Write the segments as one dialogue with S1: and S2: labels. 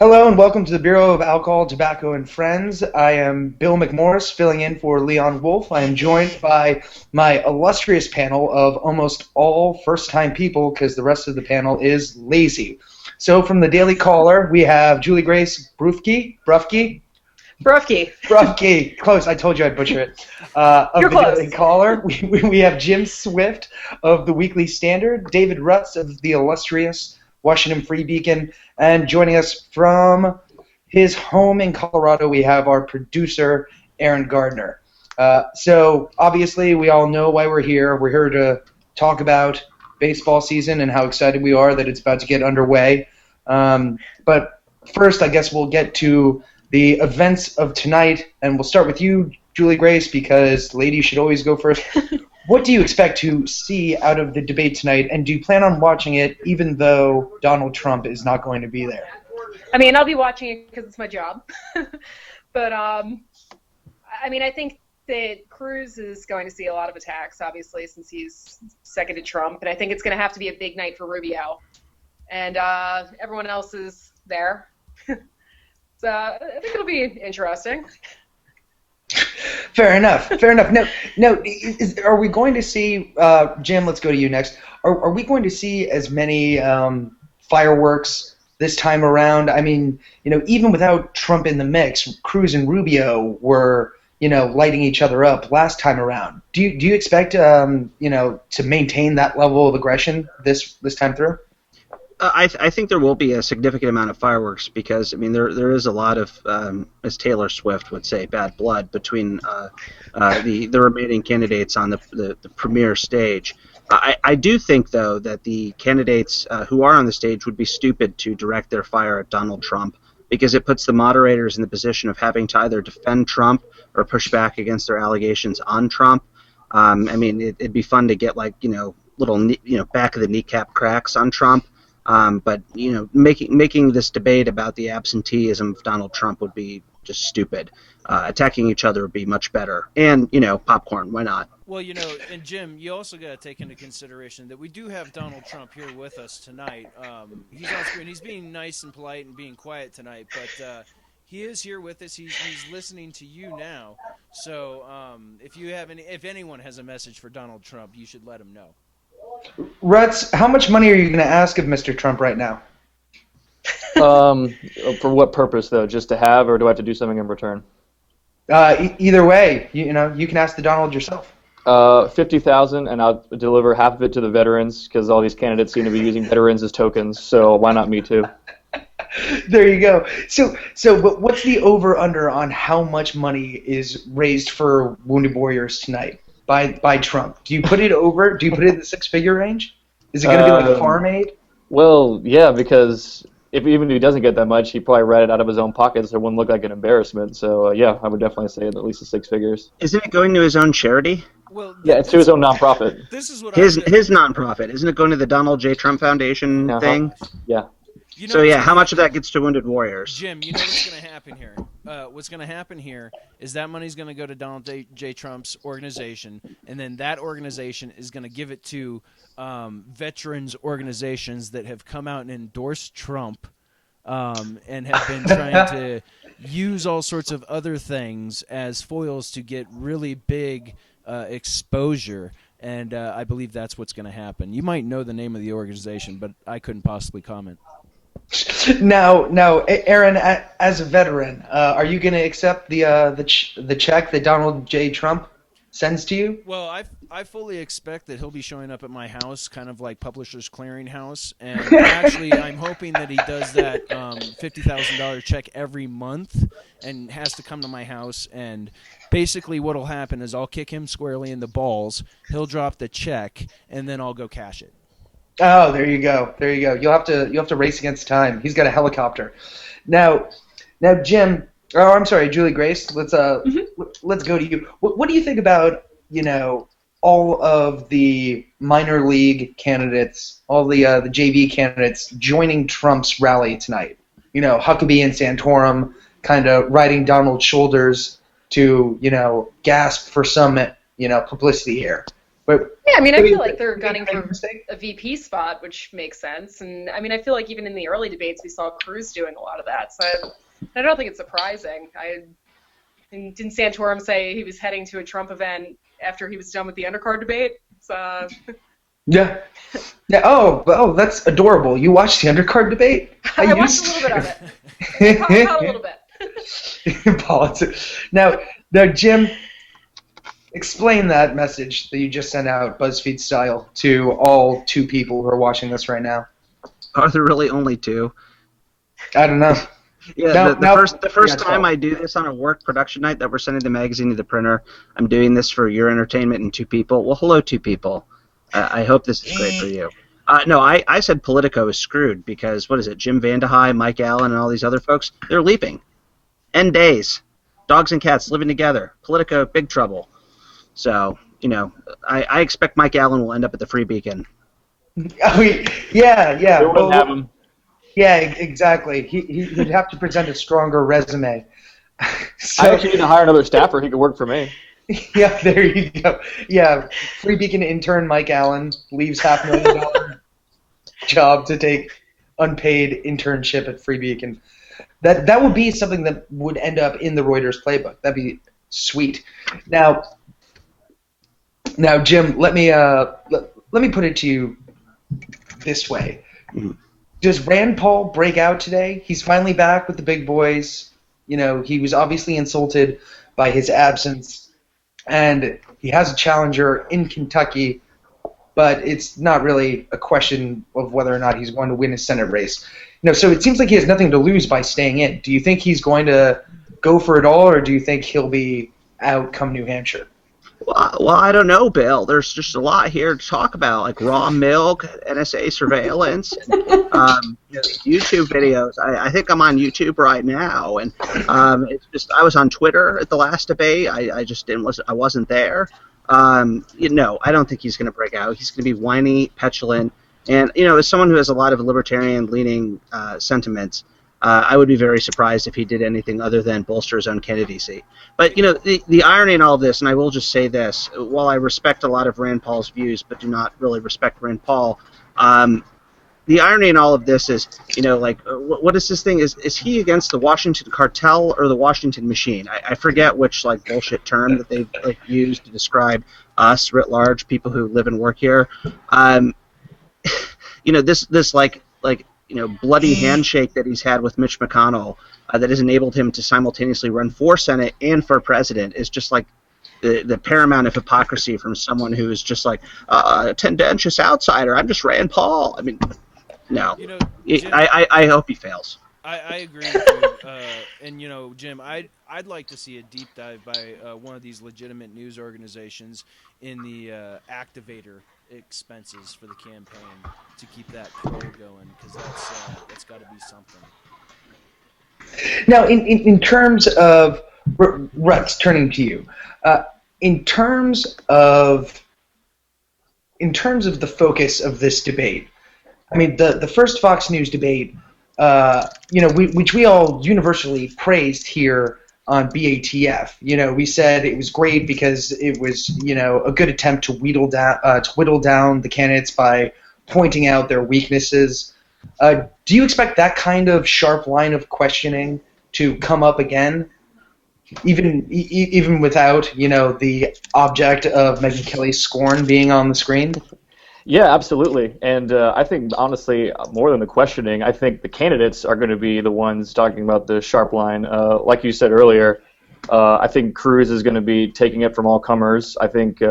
S1: Hello and welcome to the Bureau of Alcohol, Tobacco, and Friends. I am Bill McMorris, filling in for Leon Wolf. I am joined by my illustrious panel of almost all first-time people because the rest of the panel is lazy. So from the Daily Caller, we have Juliegrace Brufke. Close. I told you I'd butcher it. Of
S2: You're
S1: the
S2: close.
S1: Daily Caller, we have Jim Swift of the Weekly Standard, David Rutz of the illustrious Washington Free Beacon, and joining us from his home in Colorado, we have our producer, Aaron Gardner. So obviously, we all know why we're here. We're here to talk about baseball season and how excited we are that it's about to get underway. But first, I guess we'll get to the events of tonight, and we'll start with you, Juliegrace, because ladies should always go first. What do you expect to see out of the debate tonight, and do you plan on watching it even though Donald Trump is not going to be there?
S2: I mean, I'll be watching it because it's my job. But, I mean, I think that Cruz is going to see a lot of attacks, obviously, since he's second to Trump. And I think it's going to have to be a big night for Rubio. And everyone else is there. So I think it'll be interesting.
S1: Fair enough. No. Are we going to see, Jim, let's go to you next. Are we going to see as many fireworks this time around? I mean, even without Trump in the mix, Cruz and Rubio were, lighting each other up last time around. Do you expect, to maintain that level of aggression this time through?
S3: I think there will be a significant amount of fireworks because, I mean, there is a lot of, as Taylor Swift would say, bad blood between the remaining candidates on the premier stage. I do think, though, that the candidates who are on the stage would be stupid to direct their fire at Donald Trump because it puts the moderators in the position of having to either defend Trump or push back against their allegations on Trump. I mean, it'd be fun to get, little, back of the kneecap cracks on Trump. But making this debate about the absenteeism of Donald Trump would be just stupid. Attacking each other would be much better. And popcorn, why not?
S4: Well, and Jim, you also got to take into consideration that we do have Donald Trump here with us tonight. He's on screen. He's being nice and polite and being quiet tonight, but he is here with us. He's listening to you now. So if anyone has a message for Donald Trump, you should let him know.
S1: Rutz, how much money are you going to ask of Mr. Trump right now?
S5: For what purpose, though? Just to have, or do I have to do something in return?
S1: Either way, you can ask the Donald yourself.
S5: $50,000, and I'll deliver half of it to the veterans because all these candidates seem to be using veterans as tokens. So why not me too?
S1: There you go. So, but what's the over/under on how much money is raised for Wounded Warriors tonight by Trump? Do you put it over? Do you put it in the six-figure range? Is it going to be like Farm Aid?
S5: Well, yeah, because even if he doesn't get that much, he probably read it out of his own pocket, so it wouldn't look like an embarrassment. So, yeah, I would definitely say at least the six figures.
S3: Isn't it going to his own charity?
S4: Well,
S5: yeah, it's to his own nonprofit.
S4: This is what
S3: his nonprofit. Isn't it going to the Donald J. Trump Foundation thing?
S5: Yeah.
S3: How much of that gets to Wounded Warriors?
S4: Jim, you know what's going to happen here? What's going to happen here is that money's going to go to Donald J. Trump's organization, and then that organization is going to give it to veterans organizations that have come out and endorsed Trump and have been trying to use all sorts of other things as foils to get really big exposure. And I believe that's what's going to happen. You might know the name of the organization, but I couldn't possibly comment.
S1: Now, Aaron, as a veteran, are you going to accept the check that Donald J. Trump sends to you?
S4: Well, I fully expect that he'll be showing up at my house, kind of like Publishers Clearinghouse, and actually I'm hoping that he does that $50,000 check every month and has to come to my house, and basically what'll happen is I'll kick him squarely in the balls, he'll drop the check, and then I'll go cash it.
S1: Oh, there you go. You'll have to race against time. He's got a helicopter. Now, Jim. Oh, I'm sorry, Juliegrace. Let's go to you. What do you think about all of the minor league candidates, all the JV candidates joining Trump's rally tonight? Huckabee and Santorum kind of riding Donald's shoulders to gasp for some publicity here. But
S2: Yeah, I mean, I
S1: maybe
S2: feel like they're
S1: maybe
S2: gunning
S1: make a
S2: for
S1: mistake.
S2: a VP spot, which makes sense. And I mean, I feel like even in the early debates, we saw Cruz doing a lot of that. So I don't think it's surprising. Didn't Santorum say he was heading to a Trump event after he was done with the undercard debate? So,
S1: Yeah. Yeah. Oh, that's adorable. You watched the undercard debate?
S2: I watched a little bit of it. I caught a little bit.
S1: Politics. Now, Jim, explain that message that you just sent out, BuzzFeed style, to all 2 people who are watching this right now.
S3: Are there really only 2?
S1: I don't know.
S3: Yeah,
S1: No,
S3: the
S1: no.
S3: first
S1: Yeah,
S3: time
S1: 12.
S3: I do this on a work production night that we're sending the magazine to the printer, I'm doing this for your entertainment and 2 people. Well, hello, 2 people. I hope this is great for you. No, I said Politico is screwed because, what is it, Jim Vandehei, Mike Allen, and all these other folks, they're leaping. End days. Dogs and cats living together. Politico, big trouble. So, I expect Mike Allen will end up at the Free Beacon.
S1: I mean, yeah.
S5: We wouldn't have him.
S1: Yeah, exactly. He'd have to present a stronger resume.
S5: I actually need to hire another staffer. He could work for me.
S1: Yeah, there you go. Yeah, Free Beacon intern Mike Allen leaves $500,000 job to take unpaid internship at Free Beacon. That would be something that would end up in the Reuters playbook. That'd be sweet. Now, Jim, let me put it to you this way. Does Rand Paul break out today? He's finally back with the big boys. He was obviously insulted by his absence, and he has a challenger in Kentucky, but it's not really a question of whether or not he's going to win his Senate race. So it seems like he has nothing to lose by staying in. Do you think he's going to go for it all, or do you think he'll be out come New Hampshire?
S3: Well, I don't know, Bill. There's just a lot here to talk about, like raw milk, NSA surveillance, YouTube videos. I think I'm on YouTube right now, and it's just I was on Twitter at the last debate. I just I wasn't there. I don't think he's going to break out. He's going to be whiny, petulant, and as someone who has a lot of libertarian-leaning sentiments, I would be very surprised if he did anything other than bolster his own candidacy. But, the irony in all of this, and I will just say this, while I respect a lot of Rand Paul's views but do not really respect Rand Paul, the irony in all of this is, what is this thing? Is he against the Washington cartel or the Washington machine? I forget which, bullshit term that they've, used to describe us, writ large, people who live and work here. This bloody handshake that he's had with Mitch McConnell that has enabled him to simultaneously run for Senate and for president is just the paramount of hypocrisy from someone who is just a tendentious outsider. I'm just Rand Paul. I mean, no.
S4: Jim,
S3: I hope he fails.
S4: I agree with you. And, Jim, I'd like to see a deep dive by one of these legitimate news organizations in the activator expenses for the campaign to keep that poll going, because that's got to be something.
S1: Now, in terms of Rutz, turning to you, in terms of the focus of this debate, I mean, the first Fox News debate, which we all universally praised here on BATF. We said it was great because it was, a good attempt to whittle down the candidates by pointing out their weaknesses. Do you expect that kind of sharp line of questioning to come up again, even without, the object of Megyn Kelly's scorn being on the screen?
S5: Yeah, absolutely. And I think, honestly, more than the questioning, I think the candidates are going to be the ones talking about the sharp line. Like you said earlier, I think Cruz is going to be taking it from all comers. I think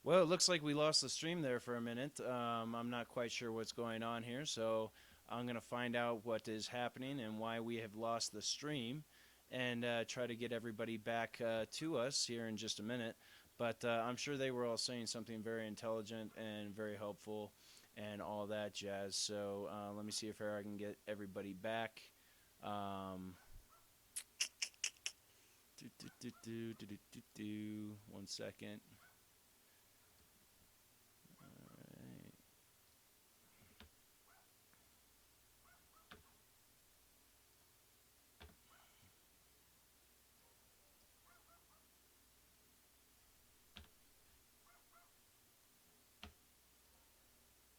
S4: Well, it looks like we lost the stream there for a minute. I'm not quite sure what's going on here, so I'm going to find out what is happening and why we have lost the stream and try to get everybody back to us here in just a minute. But I'm sure they were all saying something very intelligent and very helpful and all that jazz. So let me see if I can get everybody back. 1 second.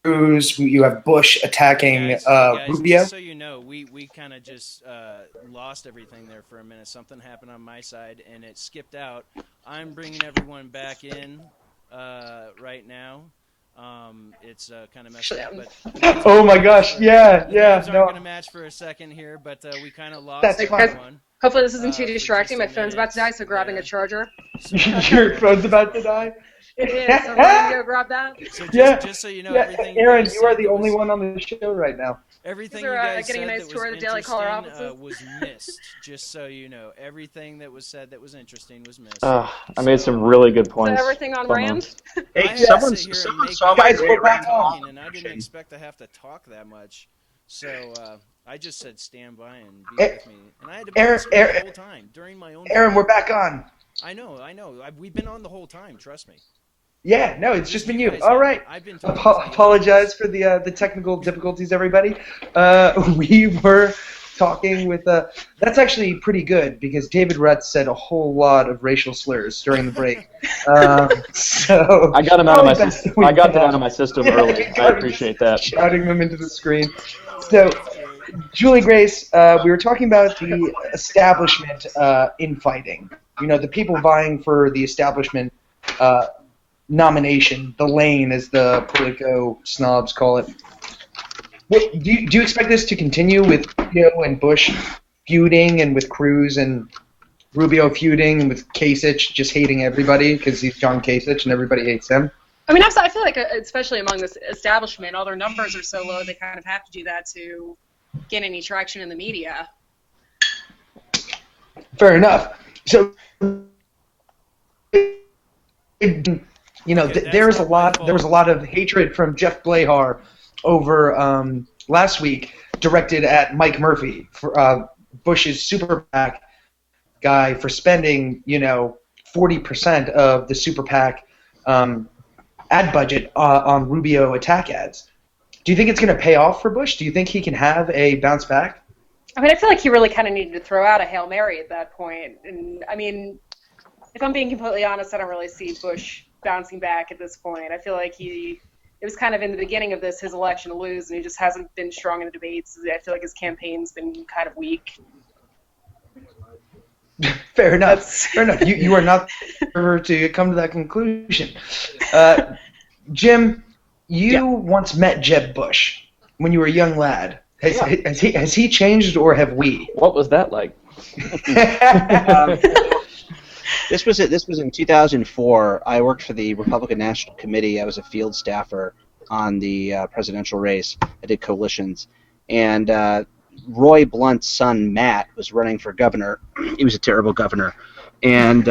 S1: Cruz. You have Bush attacking
S4: guys,
S1: Rubio.
S4: just so you know, we kind of just lost everything there for a minute. Something happened on my side, and it skipped out. I'm bringing everyone back in right now. It's kind of messed up, but
S1: Oh my gosh! Yeah.
S4: the names aren't going to match for a second here, but we kind of lost
S1: That's fine.
S4: everyone.
S2: Hopefully this isn't too
S4: for
S2: distracting.
S4: just
S2: My
S4: a
S2: phone's about to die,
S4: minute.
S2: so grabbing
S4: Yeah.
S2: a charger.
S1: Your phone's about to die.
S2: It is. So I'm going to go grab that.
S4: So
S1: Yeah.
S4: just so you know,
S1: Yeah,
S4: everything
S1: Aaron,
S4: guys
S1: you are
S4: said
S1: the
S4: that
S1: only
S4: was-
S1: one on the show right now.
S4: Everything
S2: These are,
S4: you guys
S2: getting a
S4: said
S2: nice
S4: that
S2: tour
S4: was
S2: of the Daily Caller
S4: interesting
S2: offices.
S4: was missed. Just so you know, everything that was said that was interesting was missed.
S5: I made some really good
S2: So
S5: points.
S2: everything on
S5: Someone.
S2: Rand?
S3: Hey,
S4: I had to
S3: someone
S4: sit here and
S3: saw
S4: make
S3: my
S1: Guys,
S3: great
S1: we're back
S3: random
S1: on.
S4: talking, and I didn't
S3: action.
S4: expect to have to talk that much. So I just said stand by and be
S1: Eh,
S4: with me. And I had to be
S1: Aaron-
S4: on screen the whole time during my own.
S1: Aaron, we're back on.
S4: I know. We've been on the whole time. Trust me.
S1: Yeah, no, it's just been you.
S4: guys
S1: All
S4: have.
S1: right.
S4: I've been talking to the
S1: Apologize for the technical difficulties, everybody. We were talking with. That's actually pretty good because David Rutz said a whole lot of racial slurs during the break. So
S5: I got them out of my
S1: probably best
S5: system.
S1: we
S5: I got them
S1: can-
S5: out of my system
S1: Yeah,
S5: early. I appreciate that.
S1: Shouting them into the screen. So, Juliegrace, we were talking about the establishment infighting. You know, the people vying for the establishment nomination, the lane, as the Politico snobs call it. What, do you expect this to continue with Rubio and Bush feuding, and with Cruz and Rubio feuding, and with Kasich just hating everybody because he's John Kasich and everybody hates him?
S2: I mean, I feel like, especially among this establishment, all their numbers are so low, they kind of have to do that to get any traction in the media.
S1: Fair enough. So, you know,
S4: Okay,
S1: there was
S4: that's
S1: a
S4: not my
S1: lot. There was a lot of hatred from Jeff Blehar over last week, directed at Mike Murphy, for Bush's super PAC guy, for spending 40% of the super PAC ad budget on Rubio attack ads. Do you think it's going to pay off for Bush? Do you think he can have a bounce back?
S2: I mean, I feel like he really kind of needed to throw out a Hail Mary at that point. And, I mean, if I'm being completely honest, I don't really see Bush bouncing back at this point. I feel like it was kind of in the beginning of his election to lose, and he just hasn't been strong in the debates. I feel like his campaign's been kind of weak.
S1: Fair enough. Fair enough. You are not to come to that conclusion. Jim, you once met Jeb Bush when you were a young lad. Has he changed, or have we?
S5: What was that like?
S3: This was in 2004. I worked for the Republican National Committee. I was a field staffer on the presidential race. I did coalitions, and Roy Blunt's son Matt was running for governor. He was a terrible governor, and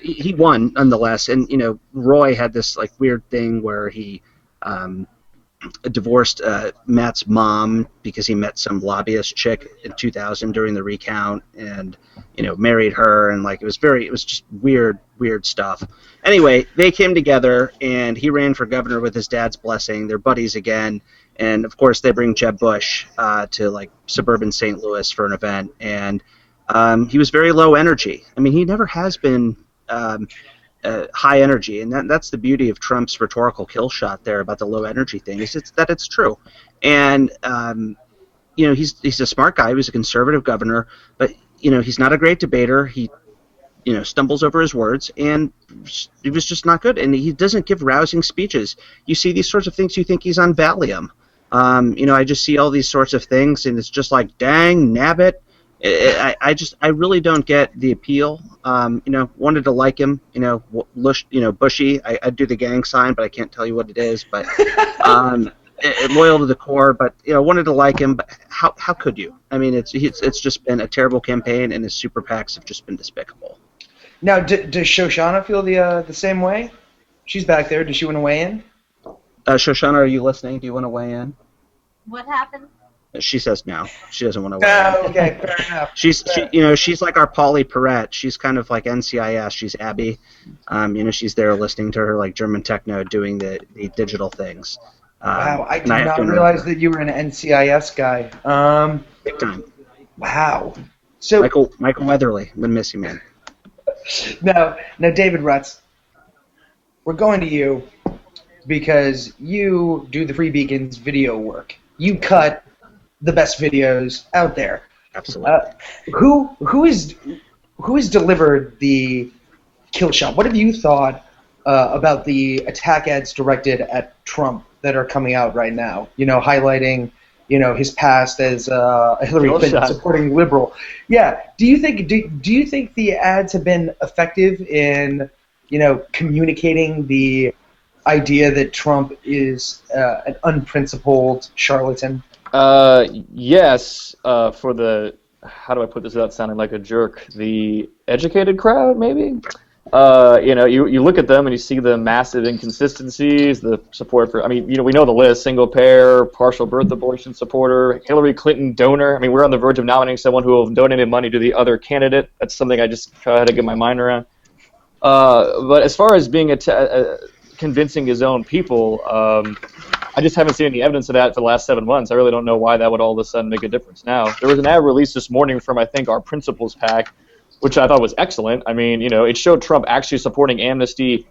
S3: he won nonetheless. And Roy had this weird thing where he divorced Matt's mom because he met some lobbyist chick in 2000 during the recount, and married her, and it was just weird stuff. Anyway, they came together, and he ran for governor with his dad's blessing. They're buddies again, and of course they bring Jeb Bush to suburban St. Louis for an event, and he was very low energy. I mean, he never has been high energy, and that's the beauty of Trump's rhetorical kill shot there about the low energy thing, is that it's true. And he's a smart guy. He was a conservative governor, but he's not a great debater. He stumbles over his words, and he was just not good. And he doesn't give rousing speeches. You see these sorts of things, you think he's on Valium. I just see all these sorts of things, and it's just like, dang, nabbit. I really don't get the appeal. Wanted to like him. Bushy. I do the gang sign, but I can't tell you what it is. But loyal to the core. But wanted to like him. But how could you? I mean, it's just been a terrible campaign, and his super PACs have just been despicable.
S1: Now, does Shoshana feel the same way? She's back there. Does she want to weigh in?
S3: Shoshana, are you listening? Do you want to weigh in?
S6: What happened?
S3: She says no. She doesn't want to weigh in.
S1: Okay, fair enough.
S3: She's like our Polly Perrette. She's kind of like NCIS. She's Abby. She's there listening to her German techno, doing the digital things.
S1: Wow, I did not realize that you were an NCIS guy.
S3: Big time.
S1: Wow. So
S3: Michael Weatherly, would miss you, man.
S1: Now, David Rutz, we're going to you. because you do the Free Beacons video work. You cut the best videos out there.
S3: Absolutely.
S1: Who has delivered the kill shot? What have you thought about the attack ads directed at Trump that are coming out right now? Highlighting his past as Hillary Clinton supporting liberal. Yeah. Do you think the ads have been effective in communicating the idea that Trump is an unprincipled charlatan?
S5: Yes, for the, how do I put this without sounding like a jerk? The educated crowd, maybe? You look at them and you see the massive inconsistencies, the support for, we know the list: single payer, partial birth abortion supporter, Hillary Clinton donor. We're on the verge of nominating someone who will have donated money to the other candidate. That's something I just had to get my mind around. But as far as being convincing his own people, I just haven't seen any evidence of that for the last 7 months. I really don't know why that would all of a sudden make a difference now. There was an ad released this morning from, I think, our Principles PAC, which I thought was excellent. It showed Trump actually supporting amnesty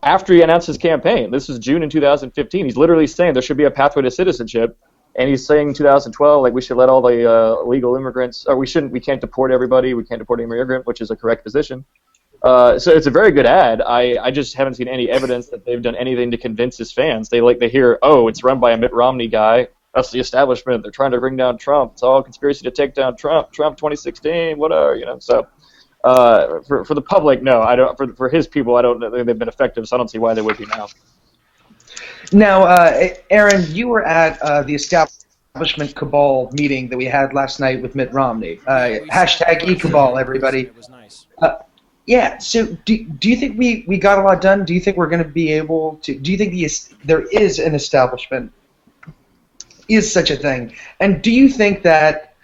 S5: after he announced his campaign. This is June in 2015. He's literally saying there should be a pathway to citizenship, and he's saying in 2012, we should let all the illegal immigrants, or we can't deport everybody, we can't deport any immigrant, which is a correct position. So it's a very good ad. I just haven't seen any evidence that they've done anything to convince his fans. They hear, oh, it's run by a Mitt Romney guy. That's the establishment. They're trying to bring down Trump. It's all a conspiracy to take down Trump. Trump 2016, whatever, So for the public, no, I don't. For his people, I don't think they've been effective. So I don't see why they would be now.
S1: Now, Aaron, you were at the establishment cabal meeting that we had last night with Mitt Romney. Hashtag eCabal, everybody.
S4: It was nice.
S1: Yeah. So, do you think we got a lot done? Do you think we're going to be able to? Do you think there is an establishment? Is such a thing? And do you think that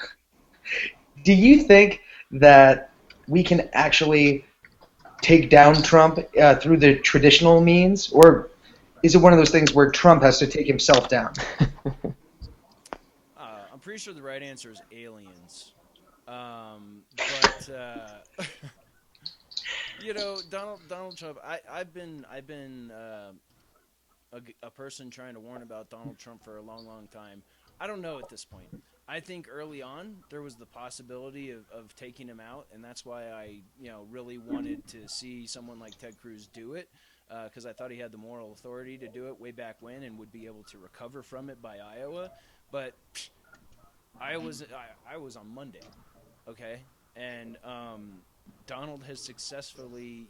S1: we can actually take down Trump through the traditional means, or is it one of those things where Trump has to take himself down?
S4: I'm pretty sure the right answer is aliens. Donald Trump. I've been a person trying to warn about Donald Trump for a long, long time. I don't know at this point. I think early on there was the possibility of taking him out, and that's why I really wanted to see someone like Ted Cruz do it, because I thought he had the moral authority to do it way back when and would be able to recover from it by Iowa. But I was on Monday, okay, and Donald has successfully,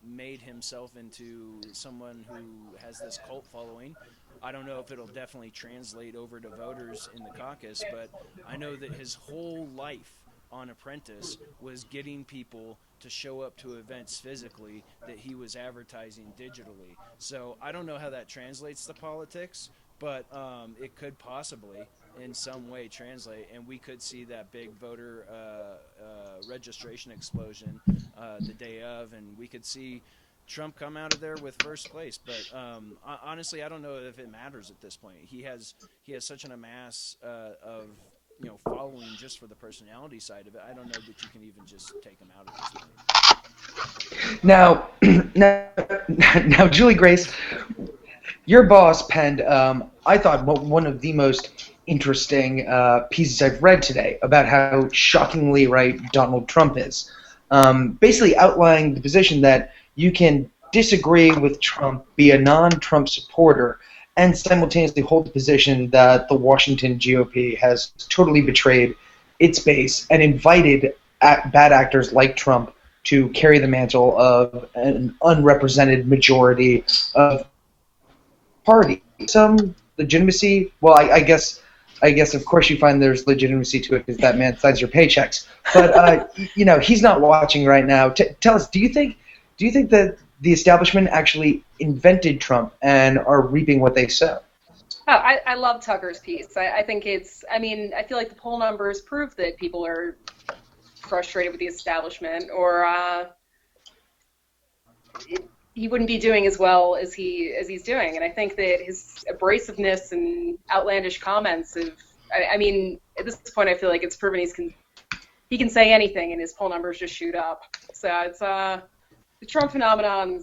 S4: made himself into someone who has this cult following. I don't know if it'll definitely translate over to voters in the caucus, but I know that his whole life on Apprentice was getting people to show up to events physically that he was advertising digitally. So I don't know how that translates to politics, but it could possibly in some way translate, and we could see that big voter registration explosion the day of, and we could see Trump come out of there with first place. But honestly, I don't know if it matters at this point. He has such an amass of following just for the personality side of it. I don't know that you can even just take him out at this point.
S1: Now, Juliegrace, your boss penned, I thought, one of the most interesting pieces I've read today about how shockingly right Donald Trump is. Basically outlining the position that you can disagree with Trump, be a non-Trump supporter, and simultaneously hold the position that the Washington GOP has totally betrayed its base and invited bad actors like Trump to carry the mantle of an unrepresented majority of party. Some legitimacy. Well, I guess of course you find there's legitimacy to it because that man signs your paychecks. But he's not watching right now. Tell us, do you think that the establishment actually invented Trump and are reaping what they sow?
S2: Oh, I love Tucker's piece. I think it's. I feel like the poll numbers prove that people are frustrated with the establishment, or he wouldn't be doing as well as he's doing. And I think that his abrasiveness and outlandish comments have. At this point, I feel like it's proven he can say anything, and his poll numbers just shoot up. So it's the Trump phenomenon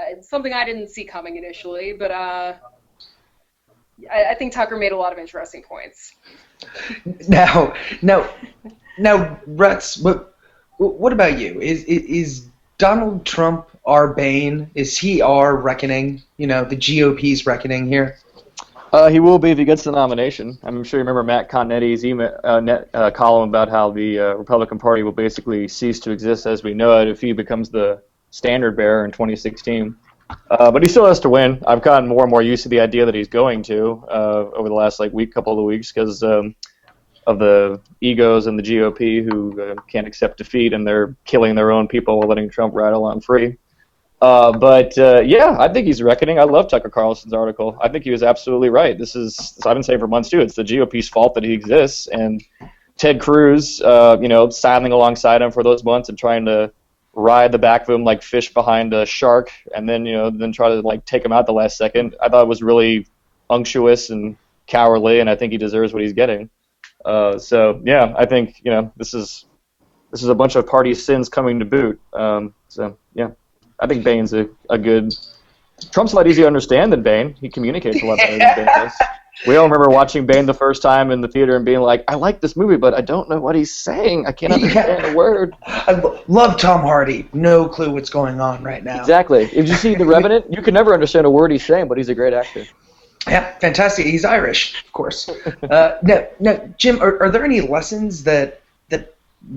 S2: it's something I didn't see coming initially, but I think Tucker made a lot of interesting points.
S1: Now, Rutz, what about you? Is Donald Trump our bane? Is he our reckoning? The GOP's reckoning here?
S5: He will be if he gets the nomination. I'm sure you remember Matt Continetti's column about how the Republican Party will basically cease to exist as we know it if he becomes the standard bearer in 2016. But he still has to win. I've gotten more and more used to the idea that he's going to over the last couple of weeks because of the egos in the GOP who can't accept defeat and they're killing their own people while letting Trump rattle on free. But I think he's reckoning. I love Tucker Carlson's article. I think he was absolutely right. I've been saying for months too, it's the GOP's fault that he exists. And Ted Cruz, saddling alongside him for those months and trying to ride the back of him like fish behind a shark and then try to take him out the last second. I thought it was really unctuous and cowardly, and I think he deserves what he's getting. I think, this is a bunch of party sins coming to boot. I think Bane's a good... Trump's a lot easier to understand than Bane. He communicates a lot better than Bane does. We all remember watching Bane the first time in the theater and being like, I like this movie, but I don't know what he's saying. I can't understand a word.
S1: I love Tom Hardy. No clue what's going on right now.
S5: Exactly. If you see The Revenant, you can never understand a word he's saying, but he's a great actor.
S1: Yeah, fantastic. He's Irish, of course. Now, Jim, are there any lessons that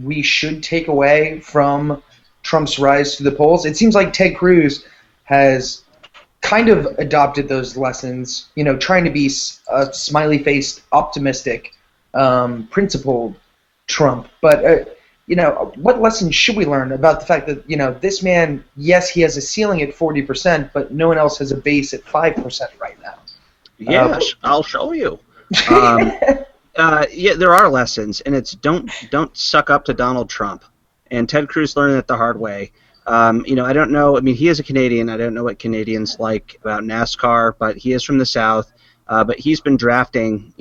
S1: we should take away from Trump's rise to the polls? It seems like Ted Cruz has kind of adopted those lessons, trying to be a smiley-faced, optimistic, principled Trump. But, what lessons should we learn about the fact that, this man, yes, he has a ceiling at 40%, but no one else has a base at 5% right now?
S3: Yes, I'll show you. There are lessons, and it's don't suck up to Donald Trump. And Ted Cruz learned it the hard way. I don't know. I mean, he is a Canadian. I don't know what Canadians like about NASCAR, but he is from the South. But he's been drafting,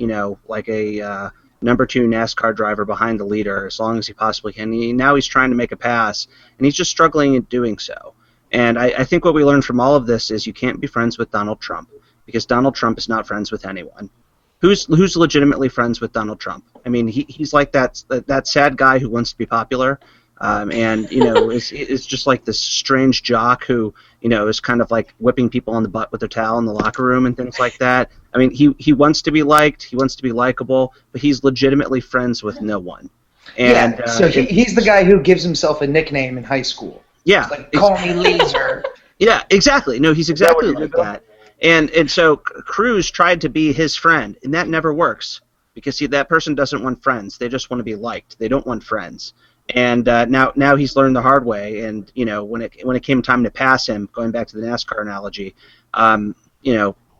S3: like a number 2 NASCAR driver behind the leader as long as he possibly can. Now he's trying to make a pass, and he's just struggling in doing so. And I think what we learned from all of this is you can't be friends with Donald Trump because Donald Trump is not friends with anyone. Who's legitimately friends with Donald Trump? I mean, he's like that sad guy who wants to be popular. Is just like this strange jock who, is kind of like whipping people on the butt with a towel in the locker room and things like that. I mean, he wants to be liked, he wants to be likable, but he's legitimately friends with no one. And
S1: so he's the guy who gives himself a nickname in high school.
S3: Yeah,
S1: call me Laser.
S3: Yeah, exactly. No, he's exactly like that. And so Cruz tried to be his friend, and that never works because that person doesn't want friends. They just want to be liked. They don't want friends. And now he's learned the hard way. And when it came time to pass him, going back to the NASCAR analogy,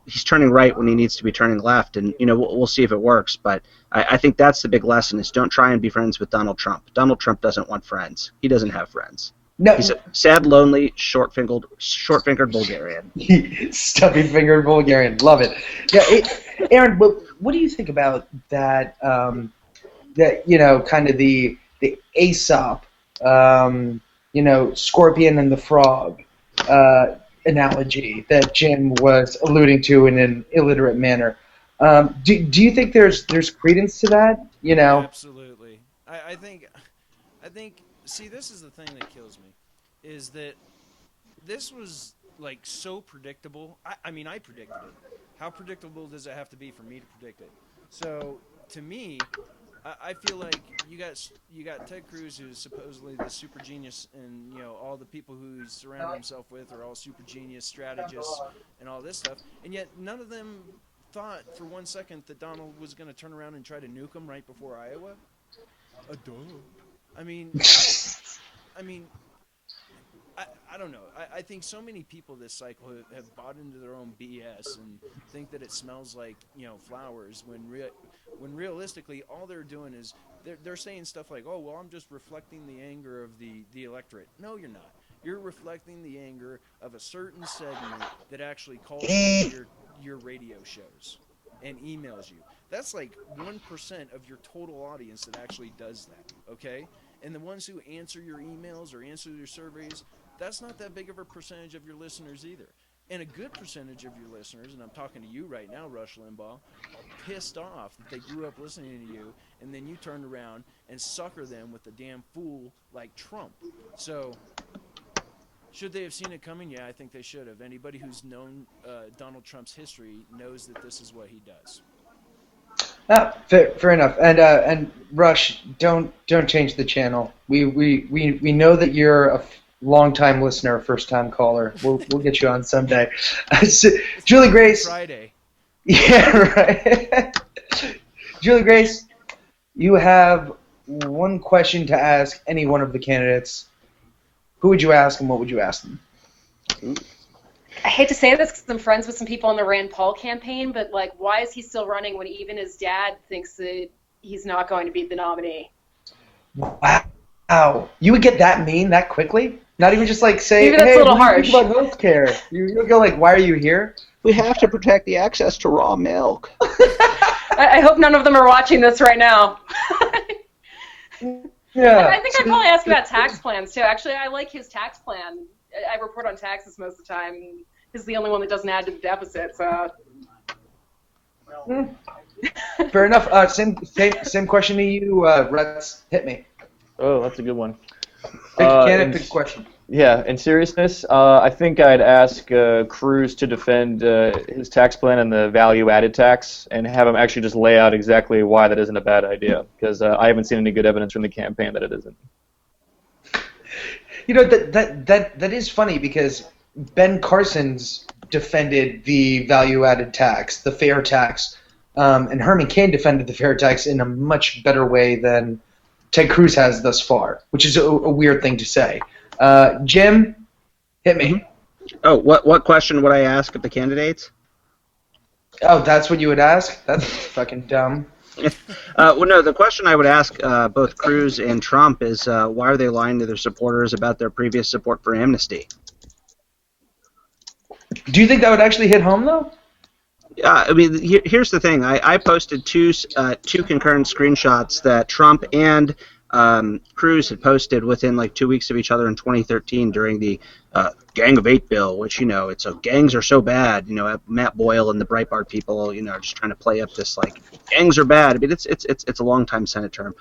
S3: he's turning right when he needs to be turning left. And we'll see if it works. But I think that's the big lesson: is don't try and be friends with Donald Trump. Donald Trump doesn't want friends. He doesn't have friends. No. He's a sad, lonely, short-fingered Bulgarian.
S1: Stubby-fingered Bulgarian. Love it. Yeah, Aaron, what do you think about that? Kind of the Aesop, scorpion and the frog analogy that Jim was alluding to in an illiterate manner. Do you think there's credence to that?
S4: Absolutely. I think. See, this is the thing that kills me, is that this was so predictable. I mean, I predicted it. How predictable does it have to be for me to predict it? So to me, I feel like you got Ted Cruz, who's supposedly the super genius, and all the people who he's surrounded himself with are all super genius strategists and all this stuff, and yet none of them thought for one second that Donald was going to turn around and try to nuke him right before Iowa. I mean, I don't know. I think so many people this cycle have bought into their own BS and think that it smells like flowers when realistically all they're doing is they're saying stuff like, oh well, I'm just reflecting the anger of the electorate. No, you're not. You're reflecting the anger of a certain segment that actually calls your radio shows and emails you. That's like 1% of your total audience that actually does that, okay? And the ones who answer your emails or answer your surveys, that's not that big of a percentage of your listeners either. And a good percentage of your listeners, and I'm talking to you right now, Rush Limbaugh, are pissed off that they grew up listening to you, and then you turned around and sucker them with a damn fool like Trump. So, should they have seen it coming? Yeah, I think they should have. Anybody who's known Donald Trump's history knows that this is what he does.
S1: Fair enough. And Rush, don't change the channel. We know that you're a long-time listener, first-time caller. We'll get you on someday. Juliegrace.
S4: Friday.
S1: Yeah, right. Juliegrace, you have one question to ask any one of the candidates. Who would you ask, and what would you ask them?
S2: I hate to say this because I'm friends with some people in the Rand Paul campaign, but like, why is he still running when even his dad thinks that he's not going to be the nominee?
S1: Wow. You would get that mean that quickly? Not even just like say,
S2: maybe that's
S1: hey,
S2: a little
S1: what do you
S2: harsh.
S1: think about healthcare? You go like, why are you here?
S3: We have to protect the access to raw milk.
S2: I hope none of them are watching this right now.
S1: Yeah.
S2: I think I'd probably ask about tax plans too. Actually, I like his tax plan. I report on taxes most of the time. He's the only one that doesn't add to the deficit. So.
S1: Fair enough. Same question to you, Rutz. Hit me.
S5: Oh, that's a good one.
S1: Pick a question.
S5: Yeah, in seriousness, I think I'd ask Cruz to defend his tax plan and the value-added tax, and have him actually just lay out exactly why that isn't a bad idea, because I haven't seen any good evidence from the campaign that it isn't.
S1: You know, that is funny, because Ben Carson's defended the value-added tax, the fair tax, and Herman Cain defended the fair tax in a much better way than Ted Cruz has thus far, which is a weird thing to say. Jim, hit me.
S3: Oh, what question would I ask of the candidates?
S1: Oh, that's what you would ask? That's fucking dumb.
S3: Well, no, the question I would ask both Cruz and Trump is why are they lying to their supporters about their previous support for amnesty?
S1: Do you think that would actually hit home, though?
S3: I mean, here's the thing. I posted two concurrent screenshots that Trump and Cruz had posted within like 2 weeks of each other in 2013 during the Gang of Eight bill, which, you know, it's gangs are so bad. You know, Matt Boyle and the Breitbart people, you know, are just trying to play up this like gangs are bad. I mean, it's a long time Senate term.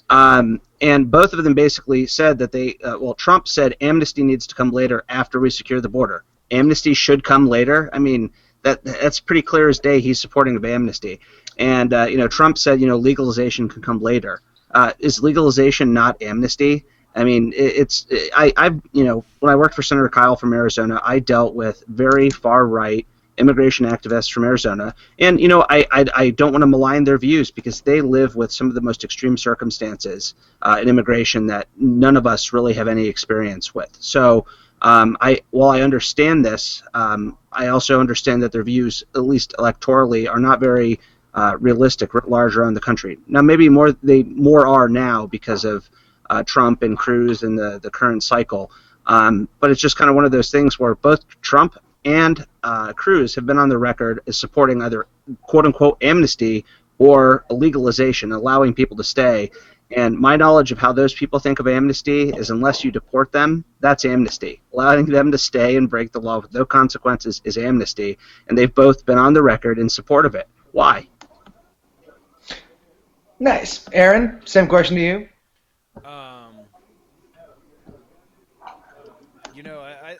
S3: And both of them basically said that Trump said amnesty needs to come later after we secure the border. Amnesty should come later. I mean, that's pretty clear as day. He's supporting of amnesty. And, Trump said, legalization can come later. Is legalization not amnesty? I mean, when I worked for Senator Kyle from Arizona, I dealt with very far-right immigration activists from Arizona. And, I don't want to malign their views because they live with some of the most extreme circumstances in immigration that none of us really have any experience with. So while I understand this, I also understand that their views, at least electorally, are not very realistic writ large around the country. Now, maybe more are now because of Trump and Cruz and the current cycle. But it's just kind of one of those things where both Trump and Cruz have been on the record as supporting either quote-unquote amnesty or legalization, allowing people to stay. And my knowledge of how those people think of amnesty is unless you deport them, that's amnesty. Allowing them to stay and break the law with no consequences is amnesty. And they've both been on the record in support of it. Why?
S1: Nice. Aaron, same question to you.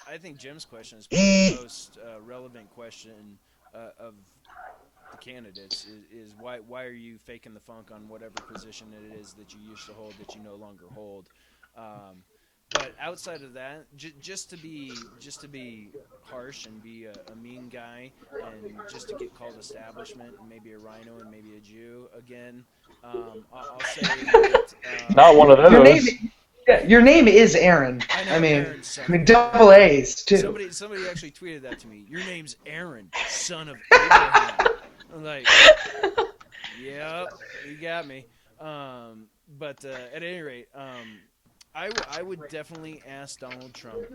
S4: I think Jim's question is probably the most relevant question of the candidates is why are you faking the funk on whatever position it is that you used to hold that you no longer hold? But outside of that, just to be harsh and be a mean guy and just to get called establishment and maybe a rhino and maybe a Jew again, I'll say that,
S5: not one of those.
S1: Your name is Aaron.
S4: I mean,
S1: double A's too.
S4: Somebody actually tweeted that to me. Your name's Aaron, son of Abraham. I'm like, yep, you got me. But at any rate, I would definitely ask Donald Trump,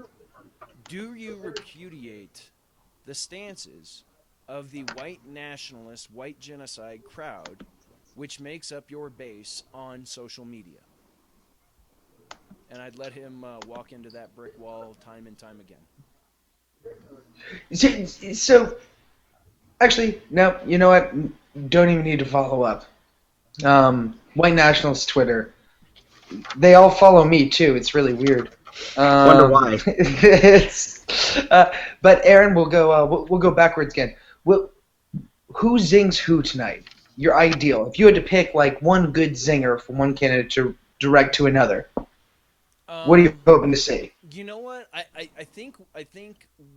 S4: do you repudiate the stances of the white nationalist, white genocide crowd, which makes up your base on social media? and I'd let him walk into that brick wall time and time again.
S1: So, actually, no, you know what? Don't even need to follow up. White Nationalist Twitter, they all follow me too. It's really weird.
S3: Wonder why.
S1: But Aaron, we'll go backwards again. Who zings who tonight? Your ideal. If you had to pick like one good zinger from one candidate to direct to another, what are you hoping to see?
S4: You know what? I think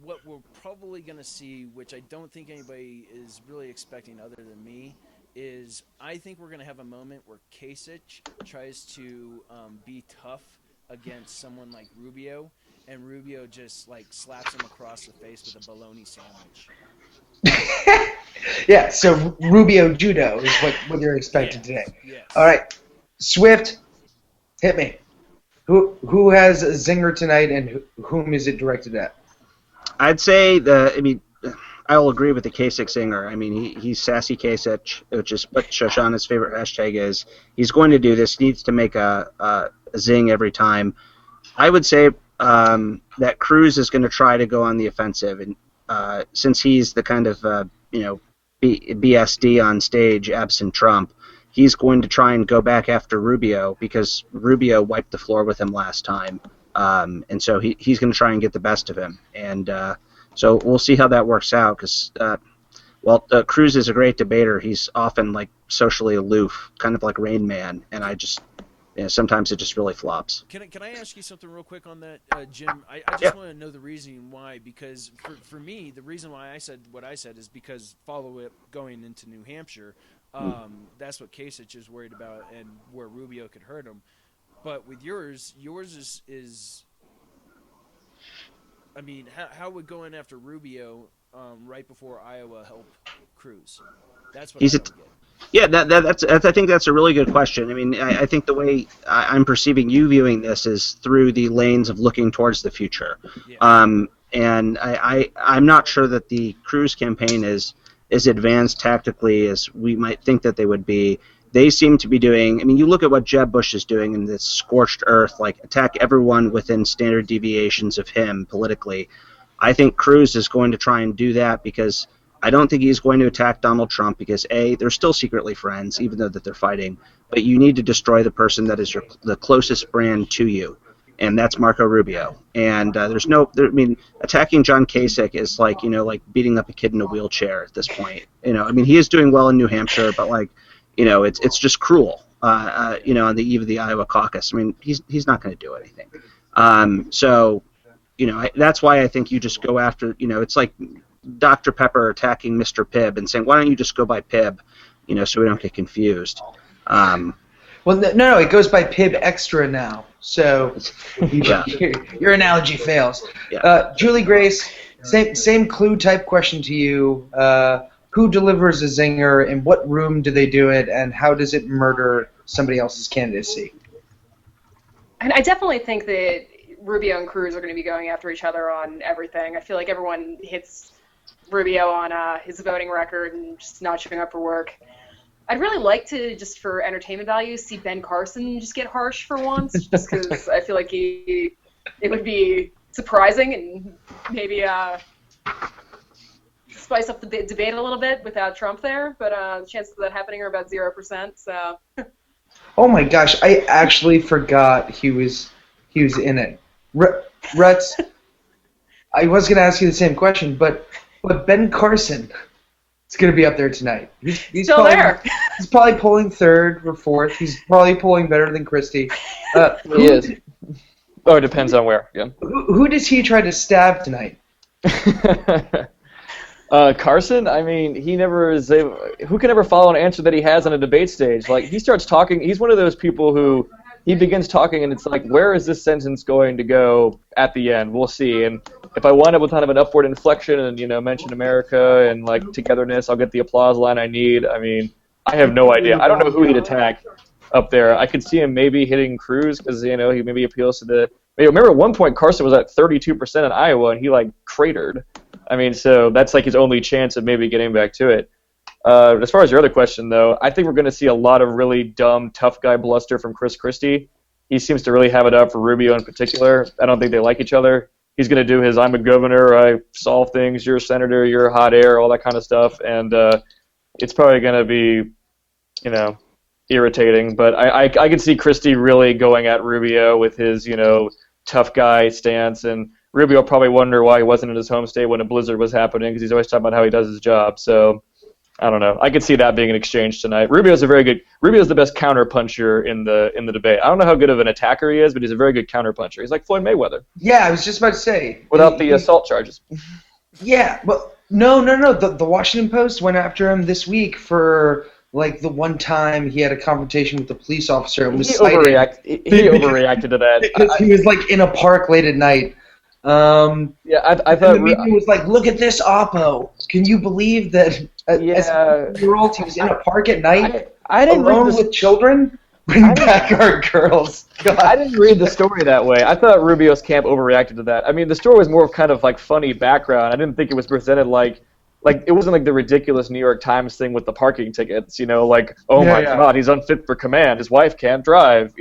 S4: what we're probably going to see, which I don't think anybody is really expecting other than me, is I think we're going to have a moment where Kasich tries to be tough against someone like Rubio, and Rubio just like slaps him across the face with a bologna sandwich.
S1: Yeah, so Rubio judo is what you're expecting today.
S4: Yes.
S1: All right, Swift, hit me. Who has a zinger tonight, and whom is it directed at?
S3: I'd say I will agree with the Kasich zinger. I mean, he's sassy Kasich, which is what Shoshana's favorite hashtag is. He's going to do this. He needs to make a zing every time. I would say that Cruz is going to try to go on the offensive, and since he's the kind of BSD on stage, absent Trump, he's going to try and go back after Rubio because Rubio wiped the floor with him last time, and so he's going to try and get the best of him. And so we'll see how that works out because, Cruz is a great debater. He's often like socially aloof, kind of like Rain Man, and sometimes it just really flops.
S4: Can I ask you something real quick on that, Jim? I just want to know the reason why, because for me, the reason why I said what I said is because follow it going into New Hampshire. That's what Kasich is worried about and where Rubio could hurt him. But with yours is I mean, how would going after Rubio right before Iowa help Cruz? That's what I don't get.
S3: Yeah, that's I think that's a really good question. I mean, I think the way I'm perceiving you viewing this is through the lanes of looking towards the future. Yeah. And I'm not sure that the Cruz campaign is as advanced tactically as we might think that they would be. They seem to be doing, I mean, you look at what Jeb Bush is doing in this scorched earth, like attack everyone within standard deviations of him politically. I think Cruz is going to try and do that because I don't think he's going to attack Donald Trump because, A, they're still secretly friends, even though that they're fighting, but you need to destroy the person that is the closest brand to you, and that's Marco Rubio. And attacking John Kasich is like beating up a kid in a wheelchair at this point. He is doing well in New Hampshire, but it's just cruel. On the eve of the Iowa caucus, I mean, he's not going to do anything. That's why I think you just go after. It's like Dr. Pepper attacking Mr. Pibb and saying, "Why don't you just go by Pibb?" So we don't get confused.
S1: Well, no, it goes by Pibb Extra now. So your analogy fails. Yeah. Juliegrace, same clue type question to you. Who delivers a zinger? In what room do they do it? And how does it murder somebody else's candidacy?
S2: And I definitely think that Rubio and Cruz are going to be going after each other on everything. I feel like everyone hits Rubio on his voting record and just not showing up for work. I'd really like to, just for entertainment value, see Ben Carson just get harsh for once, just because I feel like it would be surprising and maybe spice up the debate a little bit without Trump there. But the chances of that happening are about 0%. So.
S1: Oh my gosh! I actually forgot he was in it. Rutz, I was going to ask you the same question, but Ben Carson is going to be up there tonight. He's
S2: still there.
S1: He's probably polling third or fourth. He's probably polling better than Christie.
S5: He is. Oh, it depends on where. Yeah.
S1: Who does he try to stab tonight?
S5: Carson, I mean, he never is able, who can ever follow an answer that he has on a debate stage? Like, he starts talking, he's one of those people who, he begins talking and it's like, where is this sentence going to go at the end? We'll see. And if I wind up with kind of an upward inflection and, mention America and, togetherness, I'll get the applause line I need. I mean, I have no idea. I don't know who he'd attack up there. I could see him maybe hitting Cruz because, he maybe appeals to the, remember at one point Carson was at 32% in Iowa and he, cratered. I mean, so that's his only chance of maybe getting back to it. As far as your other question, though, I think we're going to see a lot of really dumb, tough guy bluster from Chris Christie. he seems to really have it up for Rubio in particular. I don't think they like each other. He's going to do his I'm a governor, I solve things, you're a senator, you're hot air, all that kind of stuff. And it's probably going to be, irritating. But I can see Christie really going at Rubio with his, tough guy stance. And Rubio will probably wonder why he wasn't in his home state when a blizzard was happening because he's always talking about how he does his job. So I don't know. I could see that being an exchange tonight. Rubio's the best counterpuncher in the debate. I don't know how good of an attacker he is, but he's a very good counterpuncher. He's like Floyd Mayweather.
S1: Yeah, I was just about to say.
S5: Without the assault charges.
S1: Yeah, but no. The Washington Post went after him this week for the one time he had a confrontation with a police officer and was
S5: He overreacted to that.
S1: Because he was in a park late at night.
S5: I thought
S1: the media was like, "Look at this oppo! Can you believe that as a 4-year-old he was in a park at night
S5: I didn't
S1: alone with children? Bring back our girls." God.
S5: I didn't read the story that way. I thought Rubio's camp overreacted to that. I mean, the story was more of kind of funny background. I didn't think it was presented like it wasn't like the ridiculous New York Times thing with the parking tickets. My God, he's unfit for command. His wife can't drive.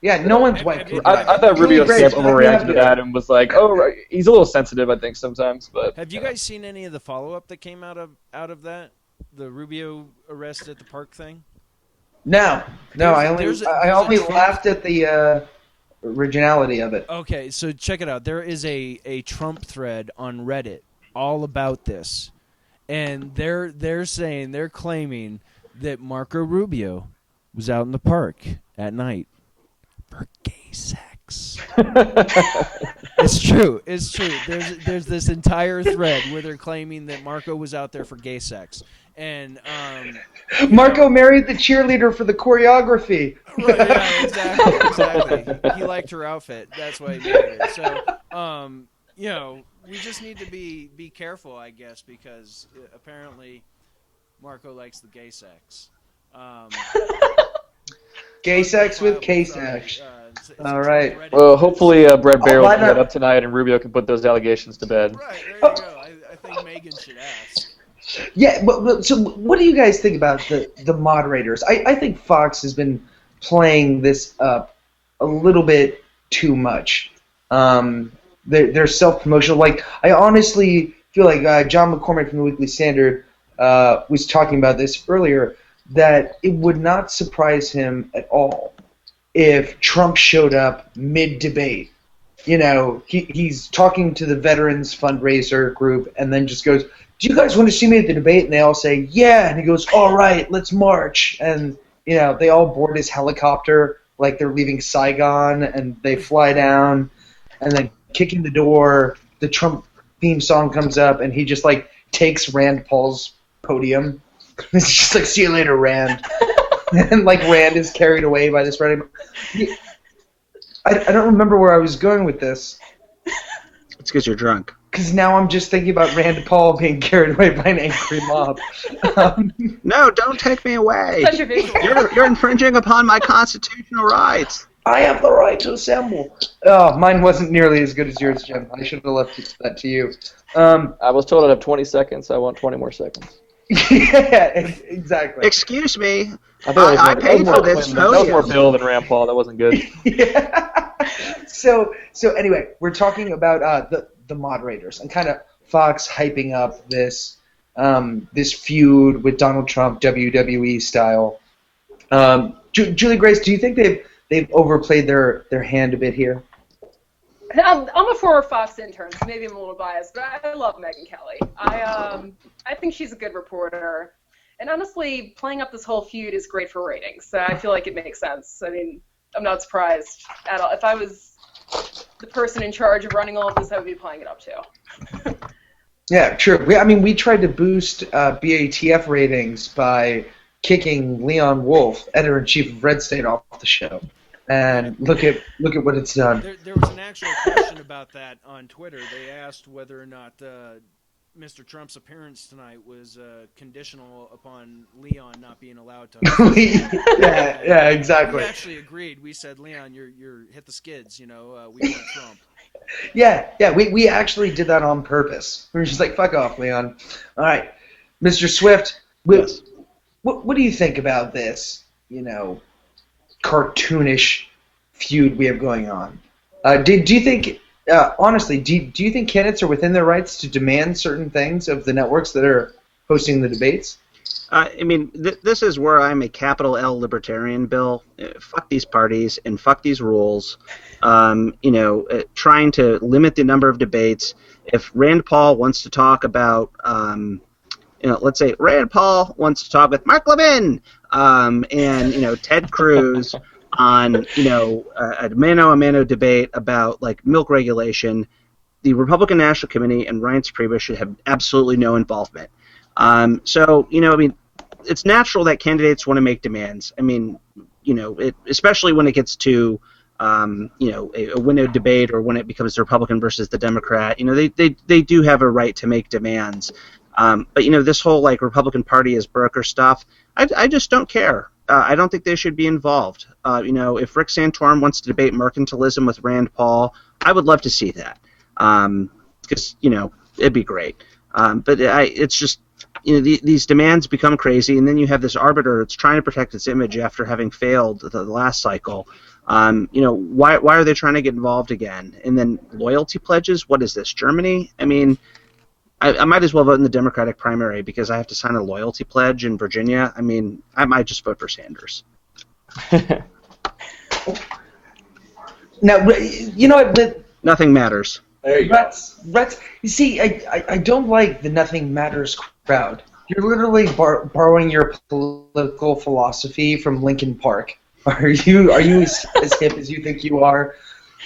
S1: Yeah, no one's wife.
S5: I thought Rubio's camp overreacted to that and was like, oh, right. He's a little sensitive, I think, sometimes. But
S4: have you guys seen any of the follow-up that came out of that? The Rubio arrest at the park thing?
S1: No. I only laughed at the originality of it.
S4: Okay, so check it out. There is a Trump thread on Reddit all about this, and they're claiming that Marco Rubio was out in the park at night for gay sex. It's true. There's this entire thread where they're claiming that Marco was out there for gay sex. And
S1: Marco married the cheerleader for the choreography.
S4: Right, yeah, exactly. He liked her outfit. That's why he married her. So, we just need to be careful, I guess, because apparently Marco likes the gay sex.
S1: Gay sex with K-sex. All right.
S5: Well, hopefully Brett Baer will put that up tonight and Rubio can put those allegations to bed.
S4: Right, there you go. I think Megan should ask.
S1: Yeah, so what do you guys think about the moderators? I think Fox has been playing this up a little bit too much. They're self-promotional. I honestly feel like John McCormick from the Weekly Standard was talking about this earlier, that it would not surprise him at all if Trump showed up mid-debate. He's talking to the Veterans Fundraiser group and then just goes, "Do you guys want to see me at the debate?" And they all say, "Yeah." And he goes, "All right, let's march." And, they all board his helicopter like they're leaving Saigon, and they fly down, and then kicking the door, the Trump theme song comes up, and he just, takes Rand Paul's podium. It's just "See you later, Rand." And, Rand is carried away by this running. I don't remember where I was going with this.
S3: It's because you're drunk.
S1: Because now I'm just thinking about Rand Paul being carried away by an angry mob.
S3: No, don't take me away.
S2: Such a visual.
S3: You're infringing upon my constitutional rights.
S1: I have the right to assemble. Oh, mine wasn't nearly as good as yours, Jim. I should have left that to you.
S5: I was told I'd have 20 seconds. I want 20 more seconds.
S1: Yeah, exactly.
S3: Excuse me.
S5: I
S3: paid for this
S5: podium. That was more Bill than Rand Paul. That wasn't good.
S1: Yeah. So anyway, we're talking about the moderators and kind of Fox hyping up this feud with Donald Trump, WWE style. Juliegrace, do you think they've overplayed their hand a bit here?
S2: I'm a former Fox intern, so maybe I'm a little biased, but I love Megyn Kelly. I think she's a good reporter, and honestly, playing up this whole feud is great for ratings. So I feel like it makes sense. I mean, I'm not surprised at all. If I was the person in charge of running all of this, I would be playing it up too.
S1: Yeah, true. We tried to boost BATF ratings by kicking Leon Wolf, editor-in-chief of Red State, off the show. And look at what it's done.
S4: There was an actual question about that on Twitter. They asked whether or not Mr. Trump's appearance tonight was conditional upon Leon not being allowed to.
S1: Yeah, exactly.
S4: We actually agreed. We said, Leon, you're hit the skids. We want Trump.
S1: Yeah. We actually did that on purpose. We were just like, fuck off, Leon. All right, Mr. Swift.
S3: Yes.
S1: What do you think about this? Cartoonish feud we have going on. Do you think, honestly, do you think candidates are within their rights to demand certain things of the networks that are hosting the debates?
S3: I mean, this is where I'm a capital L libertarian, Bill. Fuck these parties and fuck these rules. Trying to limit the number of debates. If Rand Paul wants to talk about, let's say Rand Paul wants to talk with Mark Levin and Ted Cruz on a mano-a-mano debate about like milk regulation, the Republican National Committee and Ryan Suprema should have absolutely no involvement. It's natural that candidates want to make demands. I mean, especially when it gets to, a window debate or when it becomes the Republican versus the Democrat, they do have a right to make demands. But this whole like Republican Party is Burke stuff, I just don't care. I don't think they should be involved. If Rick Santorum wants to debate mercantilism with Rand Paul, I would love to see that. Because it'd be great. But it's just these demands become crazy, and then you have this arbiter that's trying to protect its image after having failed the last cycle. Why are they trying to get involved again? And then loyalty pledges. What is this, Germany? I mean, I might as well vote in the Democratic primary because I have to sign a loyalty pledge in Virginia. I mean, I might just vote for Sanders.
S1: Now, what?
S3: Nothing matters.
S1: Rutz, you see, I don't like the nothing matters crowd. You're literally borrowing your political philosophy from Linkin Park. Are you as hip as you think you are?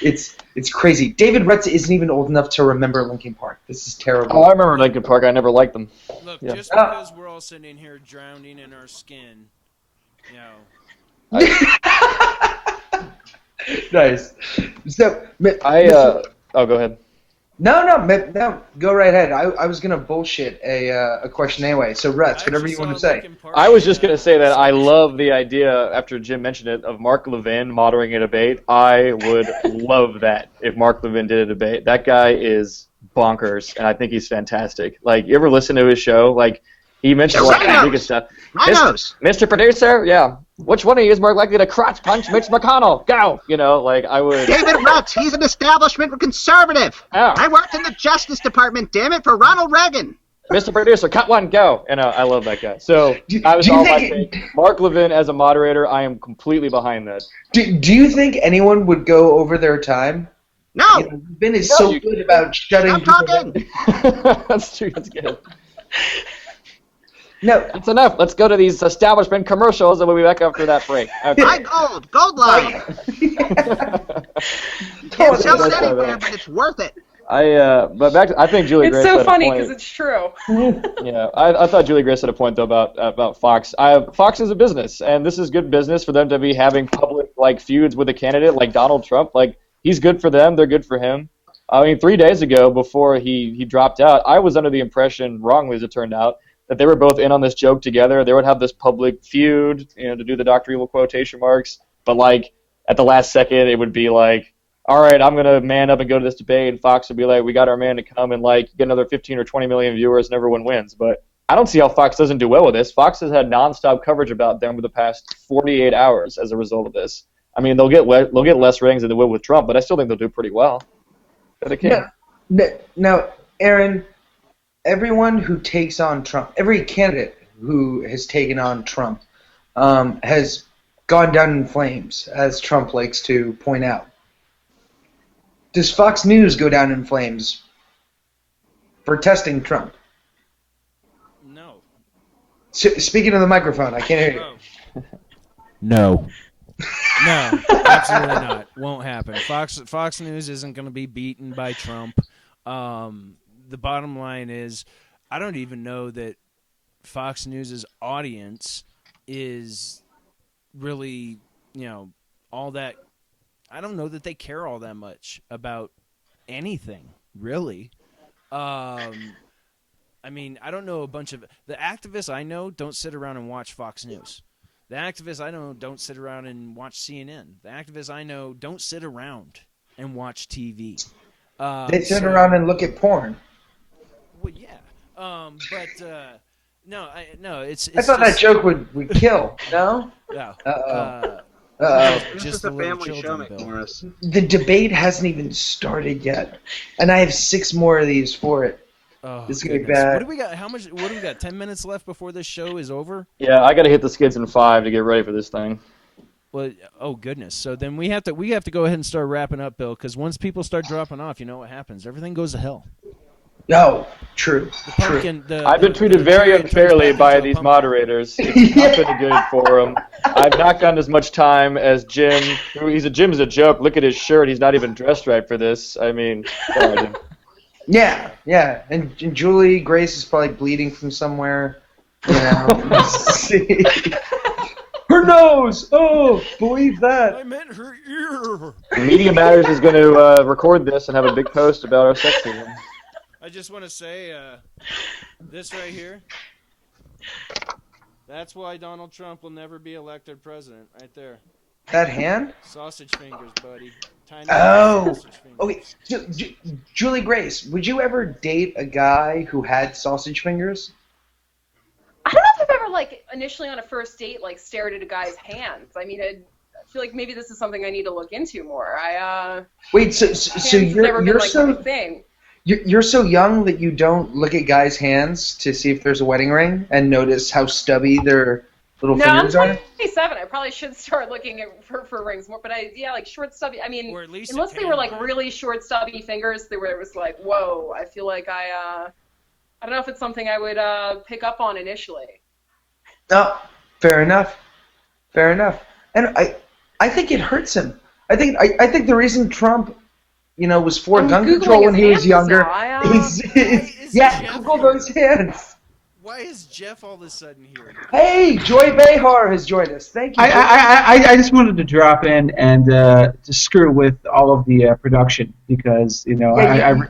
S1: It's crazy. David Rutz isn't even old enough to remember Linkin Park. This is terrible.
S5: Oh, I remember Linkin Park. I never liked them.
S4: Look, just because we're all sitting here drowning in our skin,
S1: Nice. So
S5: go ahead.
S1: No, go right ahead. I was gonna bullshit a question anyway. So Rutz, whatever you want to say.
S5: I was just gonna say that I love the idea after Jim mentioned it of Mark Levin moderating a debate. I would love that if Mark Levin did a debate. That guy is bonkers, and I think he's fantastic. Like, you ever listen to his show? Like, he mentioned a lot of the biggest stuff. Mr. Producer, yeah. Which one of you is more likely to crotch punch Mitch McConnell? Go! I would...
S3: David Rutz, he's an establishment conservative.
S5: Oh.
S3: I worked in the Justice Department, damn it, for Ronald Reagan.
S5: Mr. Producer, cut one, go! I love that guy. So, I was all my take. Mark Levin as a moderator, I am completely behind that.
S1: Do you think anyone would go over their time?
S3: No!
S1: Levin is so good about shutting people down.
S5: That's true, that's good.
S1: No,
S5: that's enough. Let's go to these establishment commercials, and we'll be back after that break. Okay.
S3: Gold line. Can't sell it anywhere, but it's worth it.
S5: But back to, I think Juliegrace.
S2: It's so funny because it's true.
S5: Yeah, I thought Juliegrace had a point though about Fox. Fox is a business, and this is good business for them to be having public feuds with a candidate like Donald Trump. Like, he's good for them, they're good for him. I mean, 3 days ago, before he dropped out, I was under the impression, wrongly as it turned out, that they were both in on this joke together. They would have this public feud, to do the Dr. Evil quotation marks. But, at the last second, it would be like, all right, I'm going to man up and go to this debate. And Fox would be like, we got our man to come and, get another 15 or 20 million viewers and everyone wins. But I don't see how Fox doesn't do well with this. Fox has had nonstop coverage about them for the past 48 hours as a result of this. I mean, they'll get less ratings than they will with Trump, but I still think they'll do pretty well. But they can.
S1: Now, Aaron, everyone who takes on Trump, every candidate who has taken on Trump has gone down in flames, as Trump likes to point out. Does Fox News go down in flames for testing Trump?
S4: No.
S1: Speaking of the microphone, I can't hear you.
S4: No. No, absolutely not. Won't happen. Fox News isn't going to be beaten by Trump. The bottom line is, I don't even know that Fox News' audience is really, all that. I don't know that they care all that much about anything, really. I mean, I don't know a bunch of the activists I know don't sit around and watch Fox News. The activists I know don't sit around and watch CNN. The activists I know don't sit around and watch TV.
S1: They sit around and look at porn.
S4: Well, yeah, no, it's
S1: I thought
S4: just,
S1: that joke would kill. No.
S4: No.
S3: This
S4: Just
S3: is
S4: the
S3: a
S4: little
S3: family show,
S4: children, Bill.
S3: McMorris.
S1: The debate hasn't even started yet, and I have 6 more of these for it.
S4: Oh,
S1: This is gonna be
S4: goodness.
S1: bad.
S4: What do we got? What do we got? 10 minutes left before this show is over?
S5: Yeah, I got to hit the skids in 5 to get ready for this thing.
S4: Well, oh goodness. So then we have to go ahead and start wrapping up, Bill, because once people start dropping off, you know what happens. Everything goes to hell.
S1: No, true.
S4: Pumpkin,
S5: I've been treated very unfairly by these moderators. It's not been good for them. I've not gotten as much time as Jim. Jim's a joke. Look at his shirt. He's not even dressed right for this. I mean, sorry, Jim.
S1: Yeah. And Juliegrace is probably bleeding from somewhere. You know. See. Her nose! Oh, believe that.
S4: I meant her ear.
S5: Media Matters is going to record this and have a big post about our sex scene.
S4: I just want to say this right here. That's why Donald Trump will never be elected president, right there.
S1: That hand?
S4: Sausage fingers, buddy. Tiny sausage fingers.
S1: Okay. So, Juliegrace, would you ever date a guy who had sausage fingers?
S2: I don't know if I've ever, initially on a first date, stared at a guy's hands. I mean, I feel like maybe this is something I need to look into more.
S1: Wait, so you're so
S2: my thing.
S1: You're so young that you don't look at guys' hands to see if there's a wedding ring and notice how stubby their little fingers are?
S2: No, I'm 27. I probably should start looking for rings more. But short, stubby. I mean,
S4: or at least
S2: unless they were really short, stubby fingers, it was like, whoa. I feel like I don't know if it's something I would pick up on initially.
S1: No, fair enough. And I think it hurts him. I think the reason Trump, was for gun control when he was younger. Google those hands.
S4: Why is Jeff all of a sudden here?
S1: Hey, Joy Behar has joined us. Thank you.
S6: I just wanted to drop in and to screw with all of the production because I'm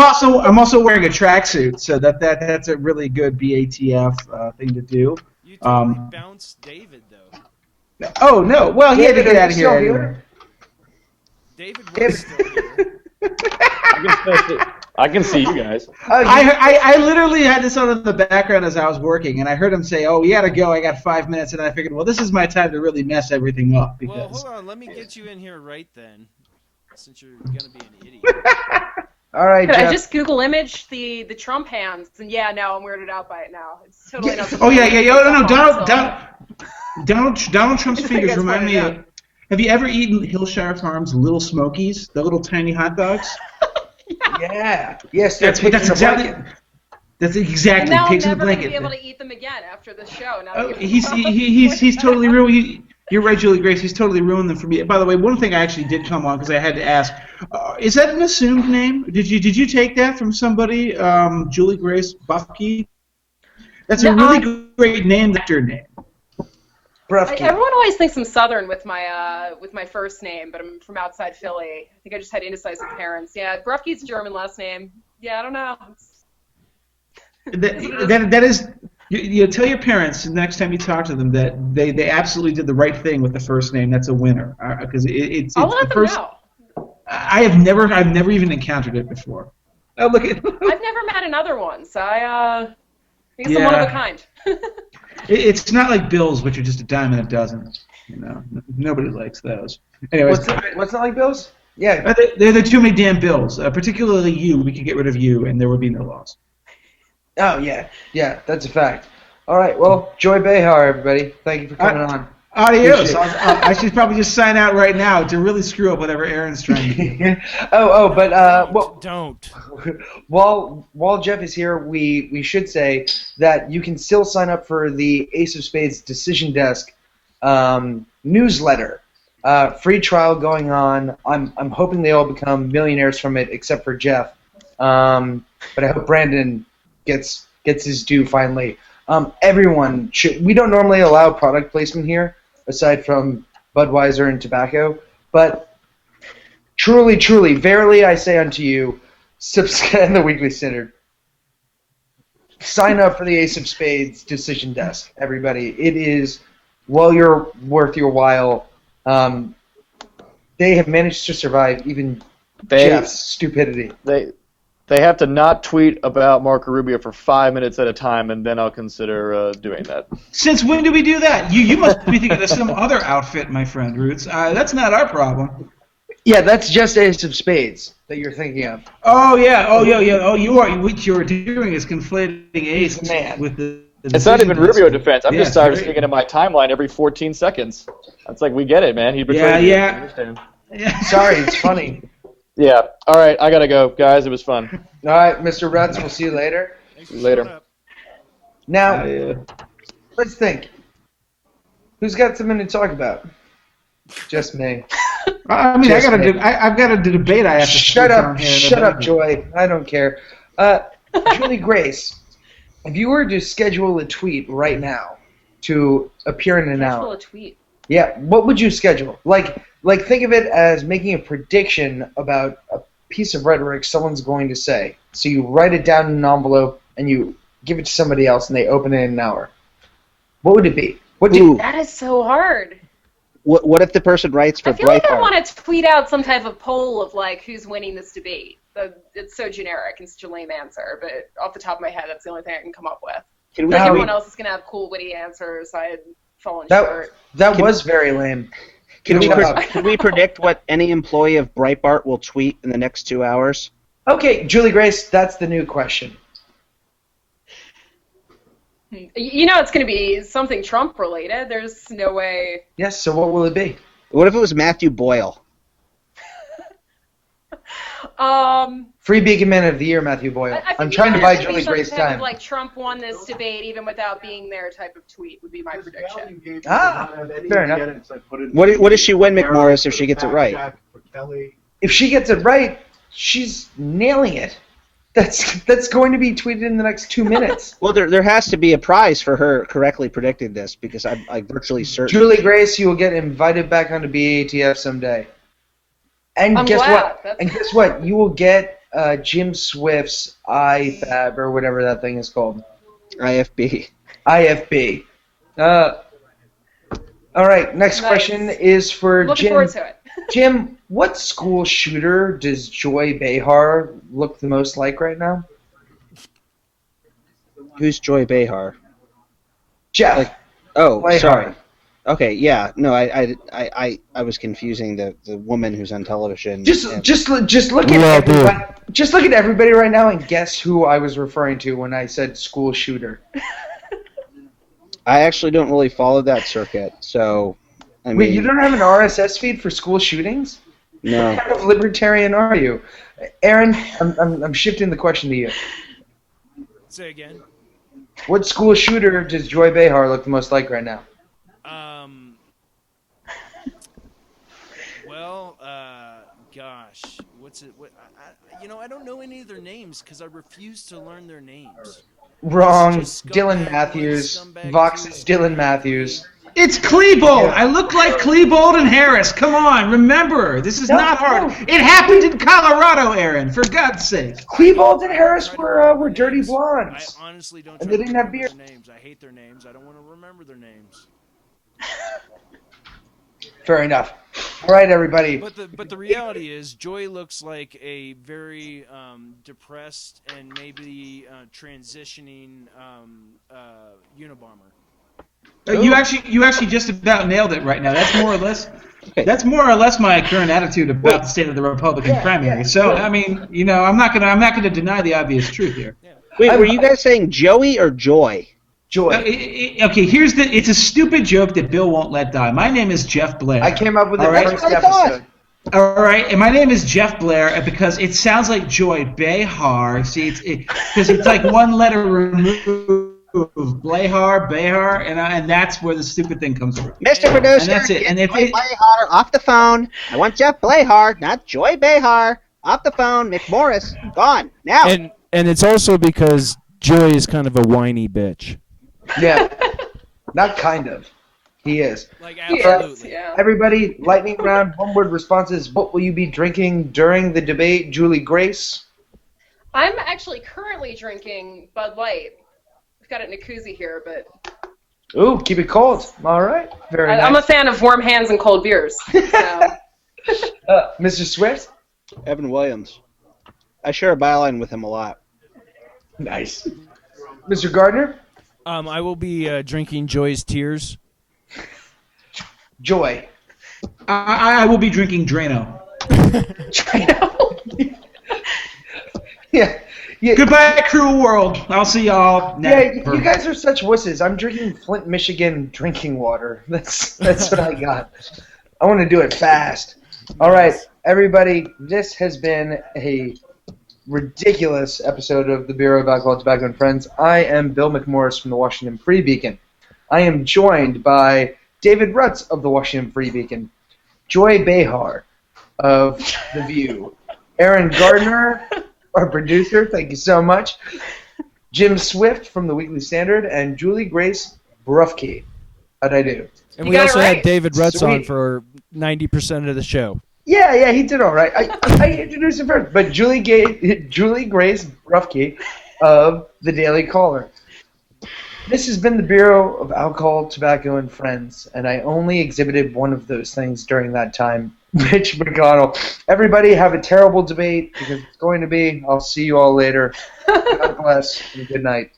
S6: also wearing a tracksuit, so that's a really good BATF thing to do.
S4: You totally bounced David though.
S6: Oh no! Well, he had to get out of here anyway.
S4: David was still here.
S5: I can see you guys.
S6: I literally had this on in the background as I was working, and I heard him say, "Oh, we gotta go. I got 5 minutes," and I figured, well, this is my time to really mess everything up. Because...
S4: Well, hold on. Let me get you in here right then, since you're gonna be an idiot.
S1: All right, Jeff.
S2: I just Google image the Trump hands, and now I'm weirded out by it now. It's totally not.
S6: Oh yeah. No. Donald Trump's fingers remind me of. Have you ever eaten Hillshire Farms Little Smokies, the little tiny hot dogs?
S2: Yeah.
S1: Yes,
S6: that's exactly. That's exactly.
S2: Now
S6: pigs
S2: I'm
S6: in the
S2: never going
S6: blanket.
S2: to be able to eat them again after the show.
S6: He's totally ruined. You're right, Juliegrace. He's totally ruined them for me. By the way, one thing I actually did come on because I had to ask: is that an assumed name? Did you take that from somebody? Juliegrace Buffke. That's a really great name. Actor name.
S2: Everyone always thinks I'm Southern with my first name, but I'm from outside Philly. I think I just had indecisive parents. Yeah, Brufke's a German last name. Yeah, I don't know.
S6: That is. You tell your parents the next time you talk to them that they absolutely did the right thing with the first name. That's a winner because it's
S2: I'll let
S6: the
S2: them
S6: first.
S2: know.
S6: I've never even encountered it before. Oh, look at.
S2: I've never met another one, so I guess I'm one of a kind.
S6: It's not like Bills, which are just a dime and a dozen. Nobody likes those. Anyways,
S1: what's not like Bills? Yeah,
S6: there are too many damn Bills. Particularly you, we could get rid of you, and there would be no laws.
S1: Oh yeah, that's a fact. All right, well, Joy Behar, everybody, thank you for coming on.
S6: Adios. I should probably just sign out right now to really screw up whatever Aaron's trying to do.
S1: But
S4: don't.
S1: While Jeff is here, we should say that you can still sign up for the Ace of Spades Decision Desk newsletter. Free trial going on. I'm hoping they all become millionaires from it, except for Jeff. But I hope Brandon gets his due finally. Everyone should. We don't normally allow product placement here, aside from Budweiser and tobacco. But truly, verily I say unto you, subscribe to the Weekly Standard. Sign up for the Ace of Spades Decision Desk, everybody. It is worth your while. They have managed to survive even Jeff's stupidity.
S5: They They have to not tweet about Marco Rubio for 5 minutes at a time, and then I'll consider doing that.
S6: Since when do we do that? You must be thinking of some other outfit, my friend Rutz. That's not our problem.
S1: Yeah, that's just Ace of Spades that you're thinking of.
S6: Oh yeah. Oh, you are. What you're doing is conflating Ace with the
S5: it's not even Rubio defense. I'm just tired of seeing it in my timeline every 14 seconds. That's like, we get it, man. He betrayed me. I understand.
S1: Sorry, it's funny.
S5: Yeah. All right, I gotta go, guys. It was fun.
S1: All right, Mr. Rutz, we'll see you later.
S5: Later.
S1: Now, let's think. Who's got something to talk about? Just me.
S6: I mean, I've got a debate I have to
S1: Shut up, Joy. I don't care. Juliegrace, if you were to schedule a tweet right now to appear in an hour.
S2: Schedule a tweet?
S1: Yeah, what would you schedule? Like think of it as making a prediction about a piece of rhetoric someone's going to say. So you write it down in an envelope and you give it to somebody else and they open it in an hour. What would it be?
S2: That is so hard.
S3: What if the person writes for
S2: I feel like I
S3: Breitbart?
S2: want to tweet out some type of poll of like who's winning this debate. It's so generic and such a lame answer, but off the top of my head, that's the only thing I can come up with. Everyone else is gonna have cool, witty answers. I had fallen short.
S1: That was very lame.
S3: Can we predict what any employee of Breitbart will tweet in the next 2 hours?
S1: Okay, Juliegrace, that's the new question.
S2: You know it's going to be something Trump related. There's no way.
S1: Yes, so what will it be?
S3: What if it was Matthew Boyle?
S1: Free Beacon Man of the Year, Matthew Boyle. I'm trying to buy Juliegrace time.
S2: Like Trump won this debate even without being there type of tweet would be my prediction.
S1: Fair enough.
S3: What does she win, McMorris, if she gets it right?
S1: If she gets it right, she's nailing it. That's going to be tweeted in the next 2 minutes.
S3: Well, there has to be a prize for her correctly predicting this because I'm virtually certain.
S1: Juliegrace, you will get invited back onto BATF someday. And guess what? You will get Jim Swift's IFAB or whatever that thing is called.
S3: IFB.
S1: IFB. All right. Next question is for
S2: Looking
S1: Jim.
S2: forward to it.
S1: Jim, what school shooter does Joy Behar look the most like right now?
S3: Who's Joy Behar?
S1: Jeff.
S3: Sorry. Okay, yeah, no, I was confusing the woman who's on television.
S1: Just look at everybody right now and guess who I was referring to when I said school shooter.
S3: I actually don't really follow that circuit, so I mean.
S1: Wait, you don't have an RSS feed for school shootings?
S3: No.
S1: What kind of libertarian are you, Aaron? I'm shifting the question to you.
S4: Say again.
S1: What school shooter does Joy Behar look the most like right now?
S4: Gosh, what's it? I don't know any of their names because I refuse to learn their names.
S1: Wrong. Dylan Matthews. Vox's Dylan Matthews.
S6: It's Klebold. I look like Klebold and Harris. Come on, remember, this is not hard. It happened in Colorado, Aaron. For God's sake.
S1: Klebold and Harris were dirty blondes.
S4: I honestly don't.
S1: And they didn't have beard.
S4: Their names. I hate their names. I don't want to remember their names.
S1: Fair enough. All right, everybody.
S4: But the reality is, Joy looks like a very depressed and maybe transitioning Unabomber.
S6: You actually just about nailed it right now. That's more or less. That's more or less my current attitude about the state of the Republican primary. Yeah. So I mean, I'm not gonna deny the obvious truth here.
S4: Yeah.
S3: Wait, were you guys saying Joey or Joy?
S1: Joy.
S6: Okay, it's a stupid joke that Bill won't let die. My name is Jeff Blehar.
S1: I came up with it first episode.
S6: All right, and my name is Jeff Blehar because it sounds like Joy Behar. See, because it's like one letter removed. Blehar, and that's where the stupid thing comes from.
S3: Mr. Producer,
S6: and that's it. And if
S3: Joy Behar off the phone. I want Jeff Blehar, not Joy Behar. Off the phone, McMorris, gone now.
S4: And it's also because Joy is kind of a whiny bitch.
S1: Yeah, not kind of. He is.
S4: Like, absolutely.
S2: Yeah.
S1: Everybody, lightning round, one-word responses. What will you be drinking during the debate, Juliegrace?
S2: I'm actually currently drinking Bud Light. I've got it in a koozie here, but...
S1: Ooh, keep it cold. All right. Very nice.
S2: I'm a fan of warm hands and cold beers. So.
S1: Mr. Swift?
S3: Evan Williams. I share a byline with him a lot.
S1: Nice. Mr. Gardner?
S4: I will be drinking Joy's Tears.
S1: Joy.
S6: I will be drinking Drano.
S1: Drano? Yeah.
S6: Goodbye, cruel world. I'll see y'all
S1: Yeah,
S6: never.
S1: you guys are such wusses. I'm drinking Flint, Michigan drinking water. That's what I got. I want to do it fast. All right, everybody, this has been a ridiculous episode of the Bureau of Alcohol, Tobacco, and Friends. I am Bill McMorris from the Washington Free Beacon. I am joined by David Rutz of the Washington Free Beacon, Joy Blehar of The View, Aaron Gardner, our producer, thank you so much, Jim Swift from the Weekly Standard, and Juliegrace Brufke. How'd I do?
S4: And
S2: You
S4: we
S2: got it
S4: also
S2: right.
S4: had David Rutz on
S1: Sweet.
S4: for 90% of the show.
S1: Yeah, he did all right. I introduced him first, but Julie Grace Brufke of the Daily Caller. This has been the Bureau of Alcohol, Tobacco, and Friends, and I only exhibited one of those things during that time. Mitch McConnell. Everybody have a terrible debate, because it's going to be. I'll see you all later. God bless, and good night.